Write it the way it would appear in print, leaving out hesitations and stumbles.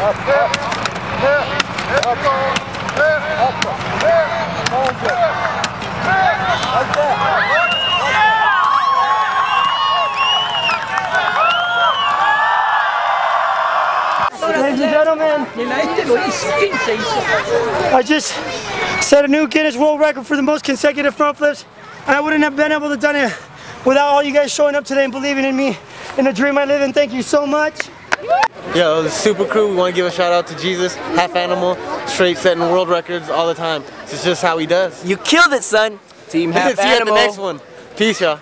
Ladies and gentlemen, I just set a new Guinness World Record for the most consecutive front flips. I wouldn't have been able to done it without all you guys showing up today and believing in me, in the dream I live in. Thank you so much. Yo, the super crew, we want to give a shout out to Jesus, Half Animal, straight setting world records all the time. It's just how he does. You killed it, son. Team Half Animal. See you at the next one. Peace, y'all.